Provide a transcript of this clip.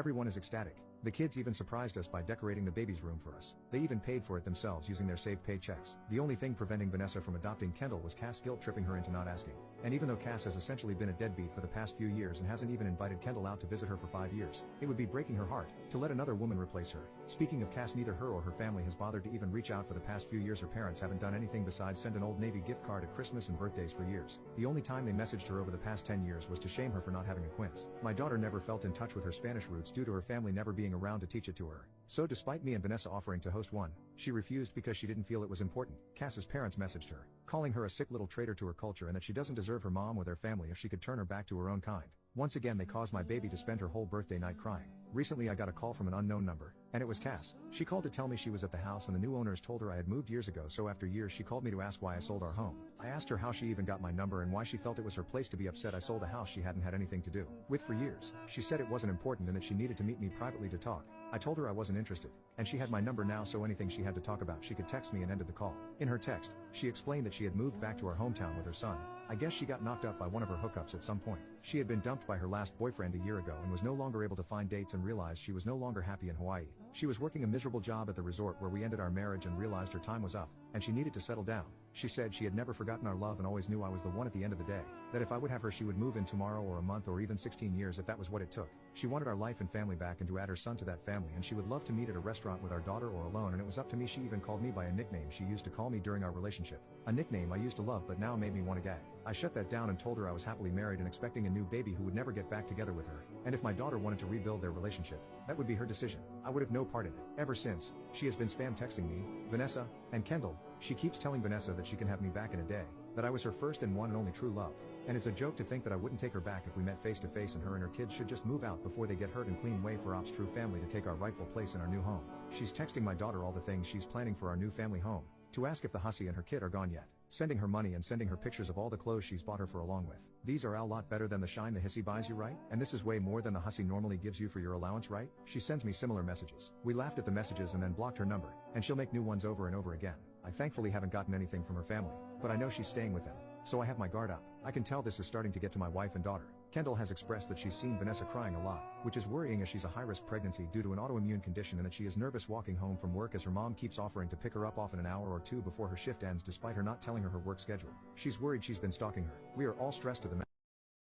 Everyone is ecstatic. The kids even surprised us by decorating the baby's room for us. They even paid for it themselves using their saved paychecks. The only thing preventing Vanessa from adopting Kendall was Cass guilt-tripping her into not asking. And even though Cass has essentially been a deadbeat for the past few years and hasn't even invited Kendall out to visit her for 5 years, it would be breaking her heart to let another woman replace her. Speaking of Cass, neither her or her family has bothered to even reach out for the past few years. Her parents haven't done anything besides send an Old Navy gift card at Christmas and birthdays for years. The only time they messaged her over the past 10 years was to shame her for not having a quince. My daughter never felt in touch with her Spanish roots due to her family never being around to teach it to her. So despite me and Vanessa offering to host one, she refused because she didn't feel it was important. Cass's parents messaged her, calling her a sick little traitor to her culture and that she doesn't deserve her mom or their family if she could turn her back to her own kind. Once again they caused my baby to spend her whole birthday night crying. Recently I got a call from an unknown number, and it was Cass. She called to tell me she was at the house and the new owners told her I had moved years ago, so after years she called me to ask why I sold our home. I asked her how she even got my number and why she felt it was her place to be upset I sold a house she hadn't had anything to do with for years. She said it wasn't important and that she needed to meet me privately to talk. I told her I wasn't interested, and she had my number now, so anything she had to talk about she could text me, and ended the call. In her text, she explained that she had moved back to our hometown with her son. I guess she got knocked up by one of her hookups at some point. She had been dumped by her last boyfriend a year ago and was no longer able to find dates and realized she was no longer happy in Hawaii. She was working a miserable job at the resort where we ended our marriage and realized her time was up, and she needed to settle down. She said she had never forgotten our love and always knew I was the one at the end of the day, that if I would have her she would move in tomorrow or a month or even 16 years if that was what it took. She wanted our life and family back and to add her son to that family, and she would love to meet at a restaurant with our daughter or alone, and it was up to me. She even called me by a nickname she used to call me during our relationship, a nickname I used to love but now made me want to gag. I shut that down and told her I was happily married and expecting a new baby who would never get back together with her, and if my daughter wanted to rebuild their relationship, that would be her decision. I would have no part in it. Ever since, she has been spam texting me, Vanessa, and Kendall. She keeps telling Vanessa that she can have me back in a day, that I was her first and one and only true love, and it's a joke to think that I wouldn't take her back if we met face to face, and her and her kids should just move out before they get hurt and clean way for ops true family to take our rightful place in our new home. She's texting my daughter all the things she's planning for our new family home, to ask if the hussy and her kid are gone yet, sending her money and sending her pictures of all the clothes she's bought her for along with. These are a lot better than the shine the hissy buys you, right? And this is way more than the hussy normally gives you for your allowance, right? She sends me similar messages. We laughed at the messages and then blocked her number, and she'll make new ones over and over again. I thankfully haven't gotten anything from her family, but I know she's staying with them, so I have my guard up. I can tell this is starting to get to my wife and daughter. Kendall has expressed that she's seen Vanessa crying a lot, which is worrying as she's a high-risk pregnancy due to an autoimmune condition, and that she is nervous walking home from work as her mom keeps offering to pick her up often an hour or two before her shift ends despite her not telling her work schedule. She's worried she's been stalking her. We are all stressed to the